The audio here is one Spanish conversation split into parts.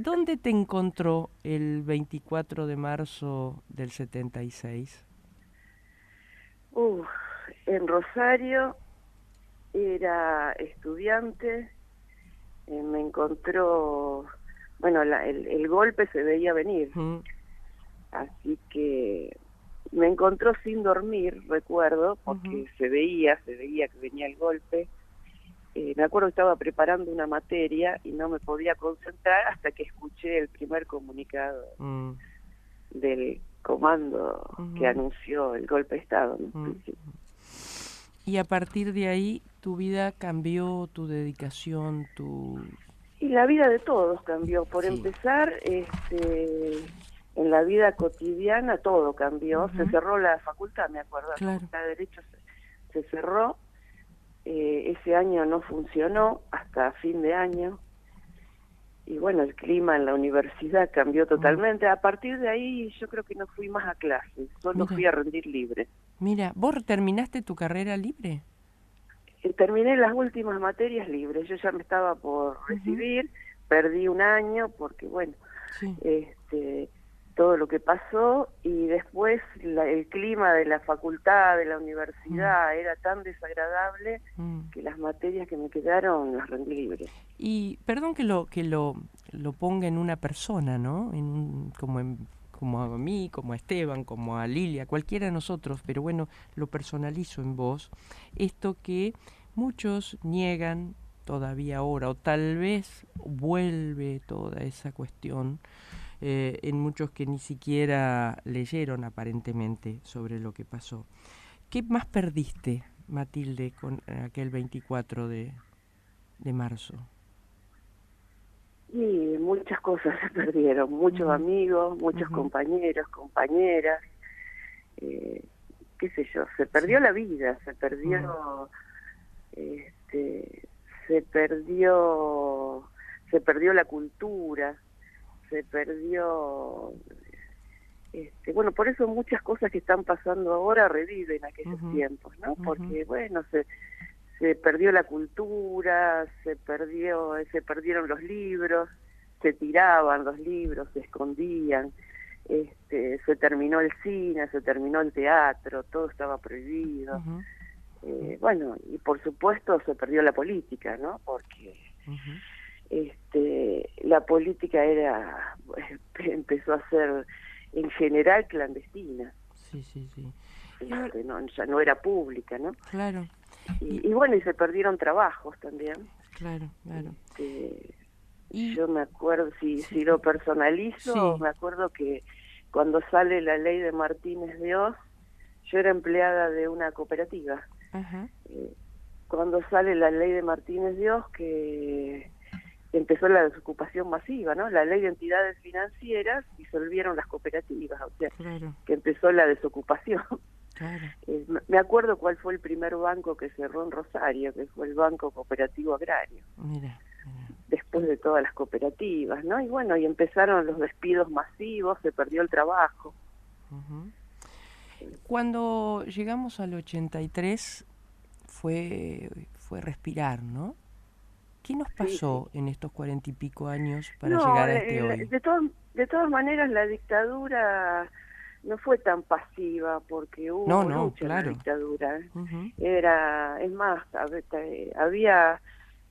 ¿Dónde te encontró el 24 de marzo del 76? Uh, en Rosario era estudiante, me encontró, bueno, el golpe se veía venir, Mm, así que me encontró sin dormir, recuerdo, ujú. porque se veía que venía el golpe. Me acuerdo que estaba preparando una materia y no me podía concentrar hasta que escuché el primer comunicado Mm, del comando que ujú, anunció el golpe de Estado, ¿no? mm. Sí, sí. Y a partir de ahí tu vida cambió, tu dedicación, tu... Y la vida de todos cambió. Por Sí. empezar, en la vida cotidiana todo cambió. Se Ujú, cerró la facultad, me acuerdo, la claro. Facultad de Derecho se cerró. Ese año no funcionó hasta fin de año. Y bueno, el clima en la universidad cambió Mm. totalmente. A partir de ahí yo creo que no fui más a clases, solo fui Mira, a rendir libre. mira, ¿vos terminaste tu carrera libre? Terminé las últimas materias libres. Yo ya me estaba por Ujú, recibir, perdí un año porque, bueno, sí. este, todo lo que pasó y después el clima de la facultad, de la Mm, universidad era tan desagradable mm. que las materias que me quedaron las rendí libres. Y perdón que lo ponga en una persona, ¿no? Como a mí, como a Esteban, como a Lilia, cualquiera de nosotros, pero bueno, lo personalizo en vos. Esto que muchos niegan todavía ahora, o tal vez vuelve toda esa cuestión en muchos que ni siquiera leyeron aparentemente sobre lo que pasó. ¿Qué más perdiste, Matilde, con aquel 24 de marzo? Y muchas cosas se perdieron, muchos Ujú, amigos, muchos ujú, compañeros, compañeras, eh, qué sé yo, se sí. perdió la vida, Mm, este, se perdió, se perdió la cultura, se perdió, bueno, por eso muchas cosas que están pasando ahora reviven aquellos ujú, tiempos, ¿no? ujú, Porque, bueno, se perdió la cultura, se perdieron los libros, se tiraban los libros, se escondían, se terminó el cine, se terminó el teatro, todo estaba prohibido. ujú, Bueno, y por supuesto se perdió la política, ¿no? Porque ujú. la política empezó a ser en general clandestina, Sí, sí, sí. Y ahora, no, ya no era pública, ¿no? claro, y Y bueno, y se perdieron trabajos también. claro, claro. Este, Y yo me acuerdo, sí, si lo personalizo, sí, me acuerdo que cuando sale la ley de Martínez de Oz, yo era empleada de una cooperativa. ajá, Eh, Cuando sale la ley de Martínez de Oz, que empezó la desocupación masiva, ¿no? La ley de entidades financieras disolvieron las cooperativas, o sea, claro, que empezó la desocupación. claro. Me acuerdo cuál fue el primer banco que cerró en Rosario, que fue el Banco Cooperativo Agrario, Mira, mira. después de todas las cooperativas, ¿no? Y bueno, y empezaron los despidos masivos, se perdió el trabajo. Ujú. Cuando llegamos al 83 fue respirar, ¿no? ¿Qué nos Sí, sí. pasó en estos 40 y pico años para No, llegar a este hoy? de todas maneras la dictadura no fue tan pasiva porque No, hubo no, lucha en la claro. dictadura. Ujú, Es más, había,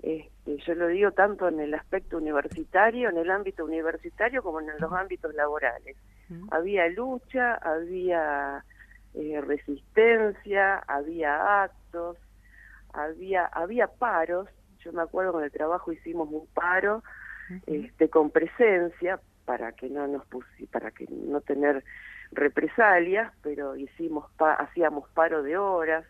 yo lo digo tanto en el aspecto universitario, en el ámbito universitario como en los ámbitos laborales. ujú, Había lucha, había resistencia, había actos, había paros. Yo me acuerdo con el trabajo hicimos un paro ujú, con presencia para que no para que no tener represalias, pero hacíamos paro de horas,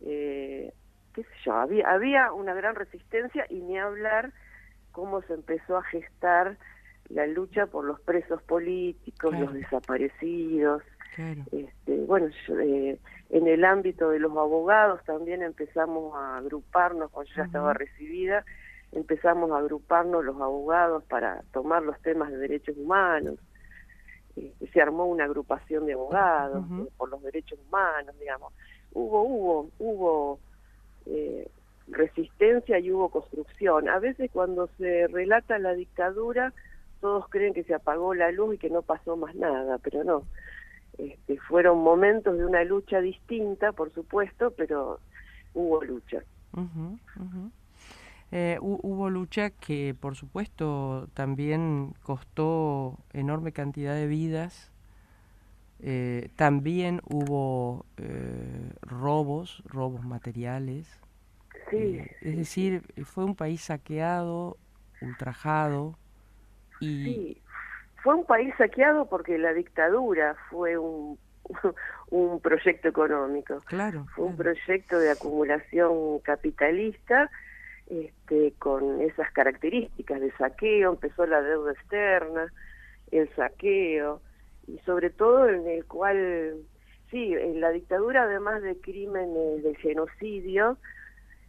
qué sé yo, había una gran resistencia y ni hablar cómo se empezó a gestar la lucha por los presos políticos, los claro, desaparecidos. claro. Bueno, en el ámbito de los abogados también empezamos a agruparnos, cuando yo ya estaba Ujú, recibida, empezamos a agruparnos los abogados para tomar los temas de derechos humanos. Se armó una agrupación de abogados ujú, por los derechos humanos, digamos. Hubo eh, resistencia y hubo construcción. A veces cuando se relata la dictadura todos creen que se apagó la luz y que no pasó más nada, pero no. Fueron momentos de una lucha distinta, por supuesto, pero hubo lucha. Ujú, ujú. Hubo lucha que, por supuesto, también costó enorme cantidad de vidas. También hubo robos materiales. Sí, Es sí, sí. decir, fue un país saqueado, ultrajado y... Sí, fue un país saqueado porque la dictadura fue un proyecto económico, Claro, fue un claro. proyecto de acumulación capitalista, con esas características de saqueo. Empezó la deuda externa, el saqueo, y sobre todo en el cual, sí, en la dictadura, además de crímenes de genocidio,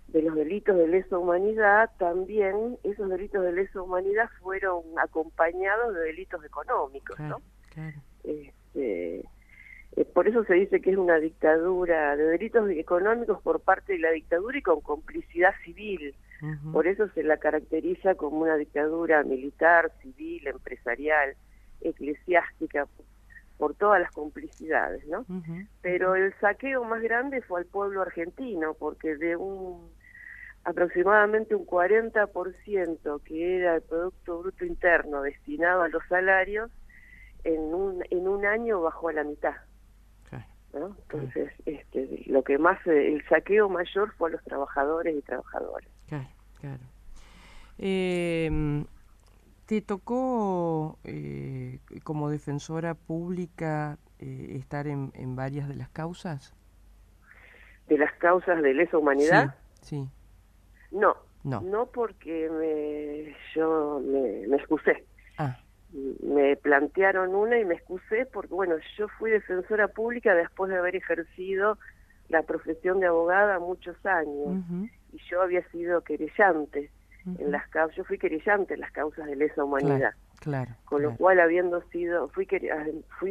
de los delitos de lesa humanidad, también esos delitos de lesa humanidad fueron acompañados de delitos económicos, Claro, ¿no? claro. Este, por eso se dice que es una dictadura de delitos económicos por parte de la dictadura y con complicidad civil. Ujú, Por eso se la caracteriza como una dictadura militar, civil, empresarial, eclesiástica, por todas las complicidades, ¿no? ujú, Pero ujú. el saqueo más grande fue al pueblo argentino, porque aproximadamente un 40% que era el Producto Bruto Interno destinado a los salarios, en un año bajó a la mitad, Claro, ¿no? claro, Entonces, lo que más, el saqueo mayor fue a los trabajadores y trabajadoras. claro, claro. Em, ¿Te tocó como defensora pública estar en varias de las causas? De las causas de lesa Sí, humanidad, sí, no, no. no porque yo me excusé. Ah, Me plantearon una y me excusé porque, bueno, yo fui defensora pública después de haber ejercido la profesión de abogada muchos años, ujú, y yo había sido querellante ujú. yo fui querellante en las causas de lesa Claro, humanidad, claro, con lo claro, cual, habiendo sido, fui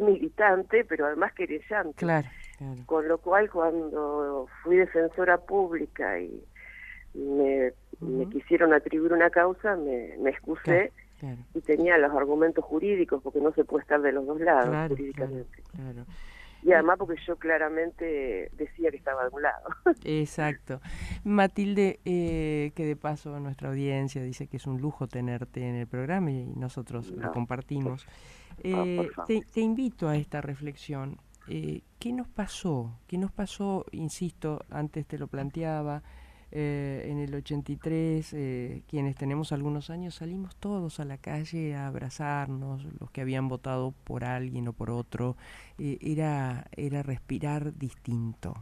militante, pero además querellante, claro, claro. con lo cual, cuando fui defensora pública y me Ujú, quisieron atribuir una causa, me claro, excusé claro, y tenía los argumentos jurídicos, porque no se puede estar de los dos lados claro, claro, jurídicamente. claro. Y Eh, además porque yo claramente decía que estaba de un lado. exacto. Matilde, que de paso nuestra audiencia dice que es un lujo tenerte en el programa y nosotros lo No, por, compartimos. por favor. Te invito a esta reflexión. ¿Qué nos pasó? ¿Qué nos pasó? Insisto, antes te lo planteaba, en el 83, quienes tenemos algunos años salimos todos a la calle a abrazarnos, los que habían votado por alguien o por otro, era respirar distinto.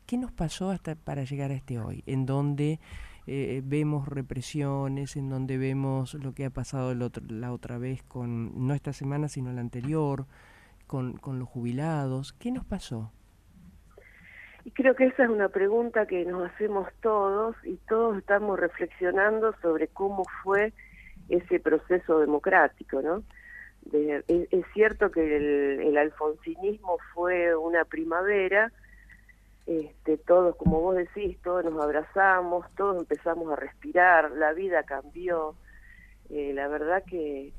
¿Qué nos pasó hasta para llegar a este hoy? En donde vemos represiones, en donde vemos lo que ha pasado la otra vez con, no esta semana, sino la anterior, con los jubilados. ¿Qué nos pasó? Y creo que esa es una pregunta que nos hacemos todos, y todos estamos reflexionando sobre cómo fue ese proceso democrático, ¿no? Es cierto que el alfonsinismo fue una primavera. Todos, como vos decís, todos nos abrazamos, todos empezamos a respirar, la vida cambió. La verdad que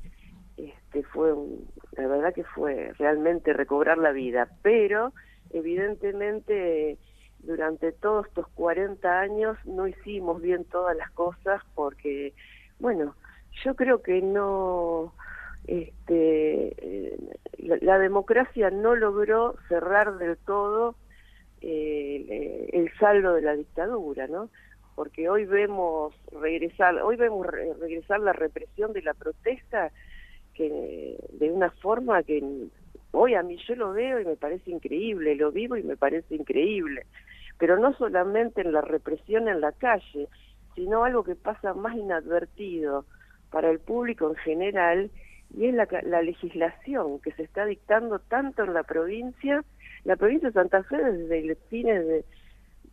la verdad que fue realmente recobrar la vida, pero evidentemente durante todos estos 40 años no hicimos bien todas las cosas, porque, bueno, yo creo que no, la democracia no logró cerrar del todo el saldo de la dictadura, ¿no? Porque hoy vemos regresar la represión de la protesta, que de una forma que hoy a mí yo lo veo y me parece increíble, lo vivo y me parece increíble, pero no solamente en la represión en la calle, sino algo que pasa más inadvertido para el público en general, y es la legislación que se está dictando tanto en la provincia de Santa Fe,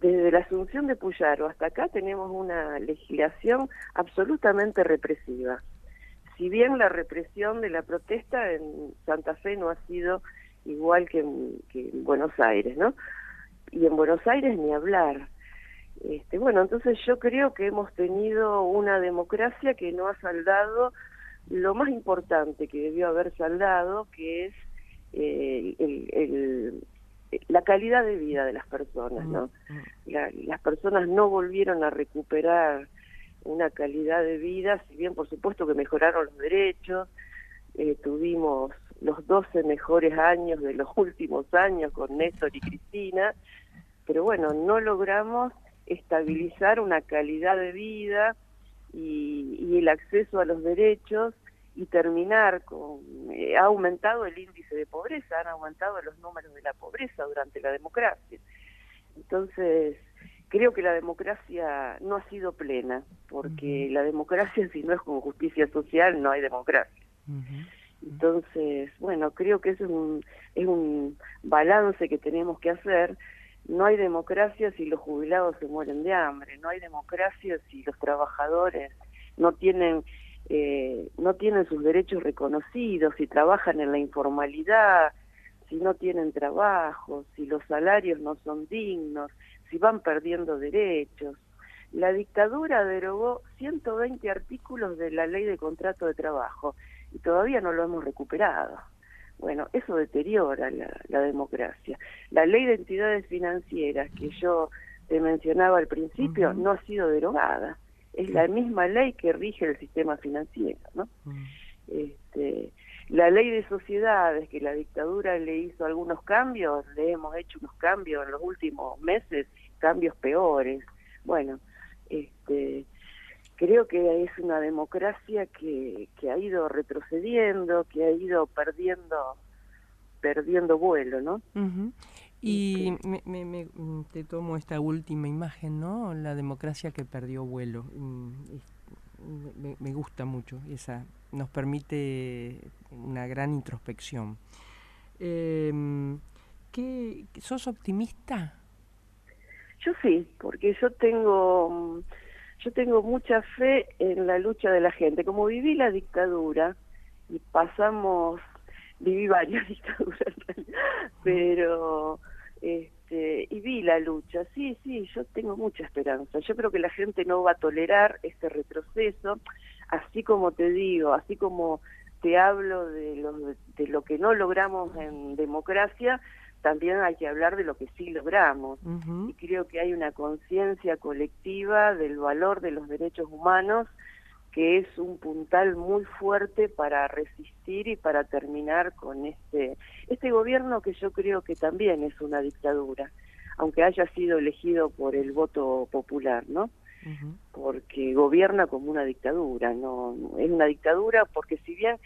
desde la Asunción de Puyaro hasta acá tenemos una legislación absolutamente represiva. Si bien la represión de la protesta en Santa Fe no ha sido igual que en Buenos Aires, ¿no? Y en Buenos Aires ni hablar. Bueno, entonces yo creo que hemos tenido una democracia que no ha saldado lo más importante que debió haber saldado, que es la calidad de vida de las personas, ¿no? Las personas no volvieron a recuperar una calidad de vida, si bien por supuesto que mejoraron los derechos, tuvimos los 12 mejores años de los últimos años con Néstor y Cristina, pero bueno, no logramos estabilizar una calidad de vida y el acceso a los derechos y terminar con... ha aumentado el índice de pobreza, han aumentado los números de la pobreza durante la democracia. Entonces, creo que la democracia no ha sido plena, porque la democracia, si no es con justicia social, no hay democracia. Entonces, bueno, creo que eso es un balance que tenemos que hacer. No hay democracia si los jubilados se mueren de hambre, no hay democracia si los trabajadores no tienen sus derechos reconocidos, si trabajan en la informalidad, si no tienen trabajo, si los salarios no son dignos, si van perdiendo derechos. La dictadura derogó 120 artículos de la ley de contrato de trabajo y todavía no lo hemos recuperado. Bueno, eso deteriora la democracia. La ley de entidades financieras que yo te mencionaba al principio no ha sido derogada. Es la misma ley que rige el sistema financiero, ¿no? La ley de sociedades, que la dictadura le hizo algunos cambios, le hemos hecho unos cambios en los últimos meses, cambios peores. Bueno, creo que es una democracia que ha ido retrocediendo, que ha ido perdiendo vuelo, ¿no? Y te tomo esta última imagen, ¿no? La democracia que perdió vuelo. Me gusta mucho esa, nos permite una gran introspección. ¿Sos optimista? Yo sí, porque yo tengo mucha fe en la lucha de la gente. Como viví la dictadura y viví varias dictaduras, pero y vi la lucha. Sí, yo tengo mucha esperanza. Yo creo que la gente no va a tolerar este retroceso, así como te digo, así como te hablo de lo que no logramos en democracia, también hay que hablar de lo que sí logramos. Y creo que hay una conciencia colectiva del valor de los derechos humanos, que es un puntal muy fuerte para resistir y para terminar con este gobierno, que yo creo que también es una dictadura, aunque haya sido elegido por el voto popular, ¿no? Porque gobierna como una dictadura, no es una dictadura porque, si bien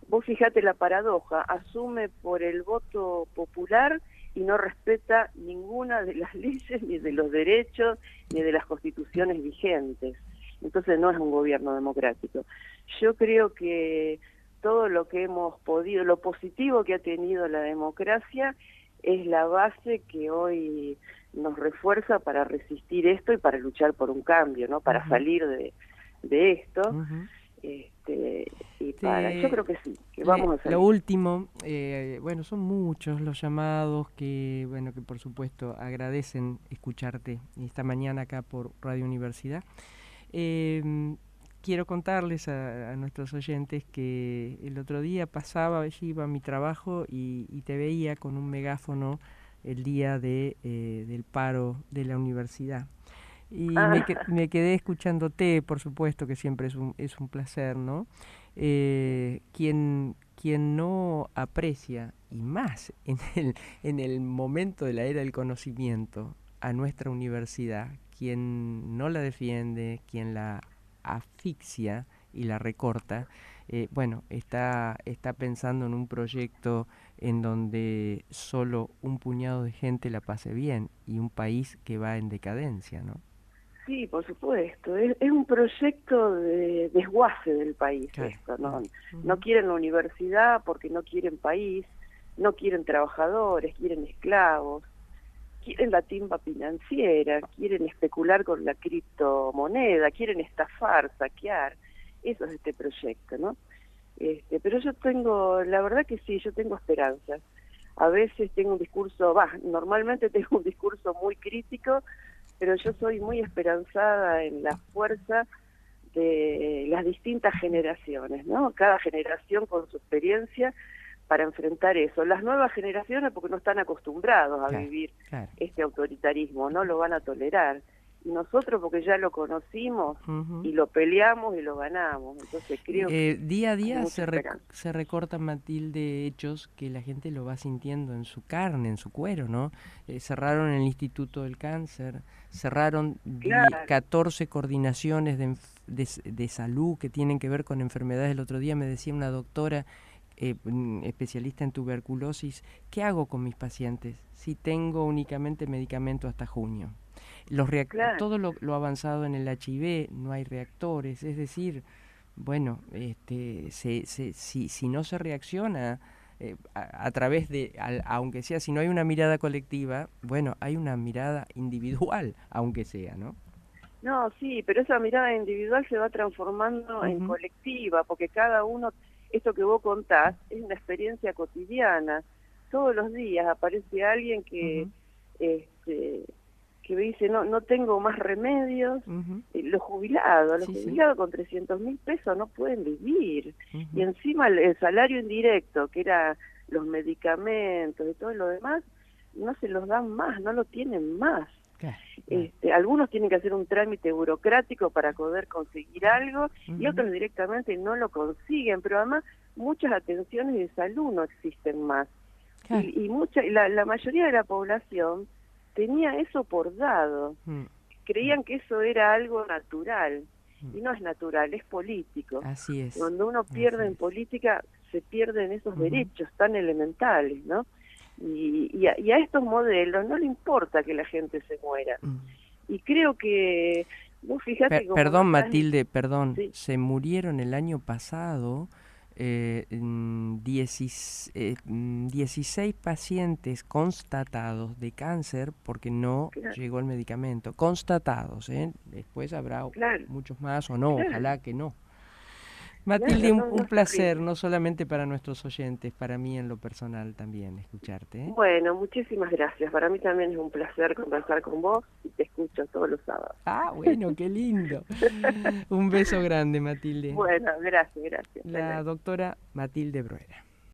vos fijate la paradoja, asume por el voto popular y no respeta ninguna de las leyes, ni de los derechos, ni de las constituciones vigentes. Entonces no es un gobierno democrático. Yo creo que todo lo que hemos podido, lo positivo que ha tenido la democracia, es la base que hoy nos refuerza para resistir esto y para luchar por un cambio, ¿no? Para salir de esto. Yo creo que sí, que vamos a salir. Lo último, bueno, son muchos los llamados que por supuesto agradecen escucharte esta mañana acá por Radio Universidad. Quiero contarles a nuestros oyentes que el otro día iba a mi trabajo y te veía con un megáfono el día del paro de la universidad. Y me quedé escuchándote, por supuesto que siempre es un placer, ¿no? Quien no aprecia, y más en el momento de la era del conocimiento, a nuestra universidad, quien no la defiende, quien la asfixia y la recorta, está pensando en un proyecto en donde solo un puñado de gente la pase bien y un país que va en decadencia, ¿no? Sí, por supuesto. Es un proyecto de desguace del país, claro. Esto, ¿no? No quieren la universidad porque no quieren país, no quieren trabajadores, quieren esclavos, quieren la timba financiera, quieren especular con la criptomoneda, quieren estafar, saquear. Eso es este proyecto, ¿no? Pero la verdad que sí, yo tengo esperanzas. A veces tengo un discurso, normalmente tengo un discurso muy crítico, pero yo soy muy esperanzada en la fuerza de las distintas generaciones, ¿no? Cada generación con su experiencia para enfrentar eso. Las nuevas generaciones, porque no están acostumbrados a Claro, vivir claro. este autoritarismo, no lo van a tolerar. Y nosotros, porque ya lo conocimos Ujú. y lo peleamos y lo ganamos. Entonces creo que Día a hay día mucha esperanza. se recortan, Matilde, hechos que la gente lo va sintiendo en su carne, en su cuero, ¿no? Cerraron el Instituto del Cáncer, cerraron Claro, 14 coordinaciones de salud que tienen que ver con enfermedades. El otro día me decía una doctora especialista en tuberculosis, ¿qué hago con mis pacientes si tengo únicamente medicamento hasta junio? claro. Todo lo avanzado en el HIV, no hay reactores, es decir, bueno, si no se reacciona a través aunque sea, si no hay una mirada colectiva, bueno, hay una mirada individual, aunque sea, ¿no? No, sí, pero esa mirada individual se va transformando en Ujú, colectiva, porque cada uno, esto que vos contás, es una experiencia cotidiana. Todos los días aparece alguien ujú, este, que dice, no tengo más remedios. ujú. Los Sí, sí. jubilados con 300.000 pesos no pueden vivir. Y Ujú. encima el salario indirecto, que era los medicamentos y todo lo demás, no se los dan más, no lo tienen más. Claro, claro. Algunos tienen que hacer un trámite burocrático para poder conseguir algo y Ujú. otros directamente no lo consiguen, pero además muchas atenciones de salud no existen más. Claro. La mayoría de la población tenía eso por dado, Mm, mm, creían que eso era algo natural mm. y no es natural, es político. Así es, Cuando uno así pierde en es. política, se pierden esos Ujú. derechos tan elementales, ¿no? Y a estos modelos no le importa que la gente se muera. Mm. Y creo que, vos fíjate como no Perdón, estás, Matilde, perdón. sí, Se murieron el año pasado 16 pacientes constatados de cáncer porque no claro, llegó el medicamento. Constatados, ¿eh? Después habrá claro, muchos más o no, claro, ojalá que no. claro, Matilde, no, no un es placer, terrible. no solamente para nuestros oyentes, para mí en lo personal también, escucharte, ¿eh? Bueno, muchísimas gracias. Para mí también es un placer conversar con vos y te escucho todos los sábados. Ah, bueno, qué lindo. Un beso grande, Matilde. Bueno, gracias, gracias. Hasta La luego. doctora Matilde Bruera.